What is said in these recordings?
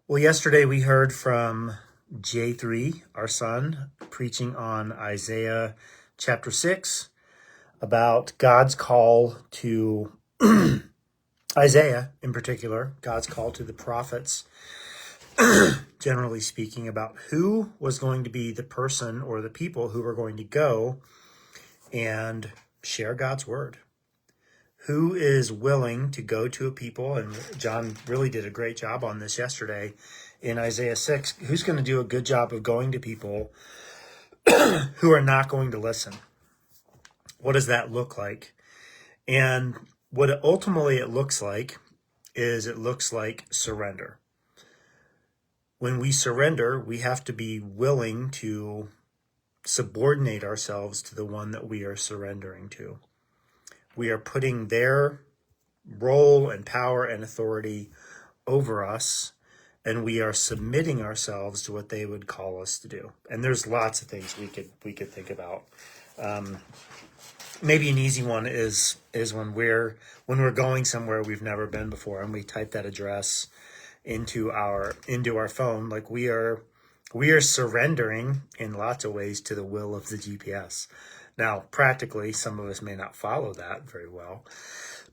Well, yesterday we heard from J3, our son, preaching on Isaiah chapter 6 about God's call to Isaiah in particular, God's call to the prophets, generally speaking, about who was going to be the person or the people who were going to go and share God's word. Who is willing to go to a people, and John really did a great job on this yesterday in Isaiah 6, who's going to do a good job of going to people who are not going to listen? What does that look like? And what it ultimately looks like is it looks like surrender. When we surrender, we have to be willing to subordinate ourselves to the one that we are surrendering to. We are putting their role and power and authority over us, and we are submitting ourselves to what they would call us to do. And there's lots of things we could think about. Maybe an easy one is when we're going somewhere we've never been before, and we type that address into our phone. Like we are surrendering in lots of ways to the will of the GPS. Now, practically, some of us may not follow that very well.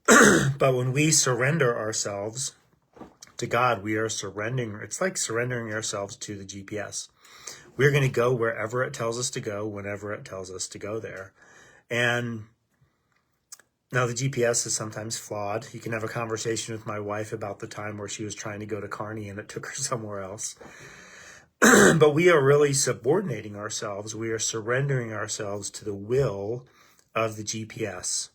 But when we surrender ourselves to God, we are surrendering. It's like surrendering ourselves to the GPS. We're going to go wherever it tells us to go, whenever it tells us to go there. And now the GPS is sometimes flawed. You can have a conversation with my wife about the time where she was trying to go to Kearney and it took her somewhere else. But we are really subordinating ourselves. We are surrendering ourselves to the will of the GPS.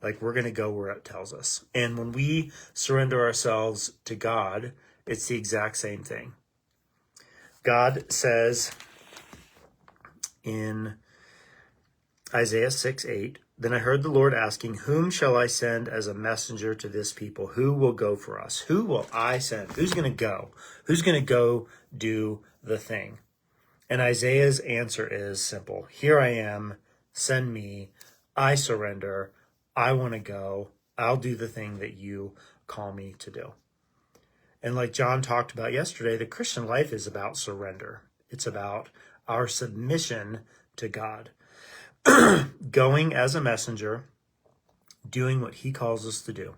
Like we're going to go where it tells us. And when we surrender ourselves to God, it's the exact same thing. God says in Isaiah 6:8, "Then I heard the Lord asking, whom shall I send as a messenger to this people? Who will go for us? Who will I send? Who's going to go? Who's going to go do the thing?" And Isaiah's answer is simple. Here I am, send me, I surrender, I want to go, I'll do the thing that you call me to do. And like John talked about yesterday, the Christian life is about surrender. It's about our submission to God. Going as a messenger, doing what he calls us to do.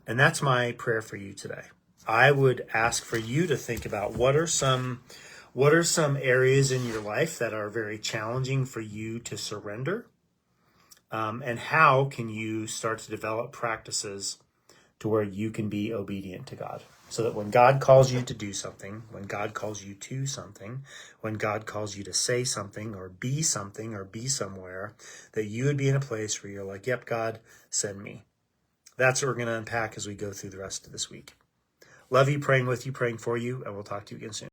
And that's my prayer for you today. I would ask for you to think about what are some areas in your life that are very challenging for you to surrender? And how can you start to develop practices to where you can be obedient to God? So that when God calls you to do something, when God calls you to something, when God calls you to say something or be somewhere, that you would be in a place where you're like, yep, God, send me. That's what we're going to unpack as we go through the rest of this week. Love you, praying with you, praying for you, and we'll talk to you again soon.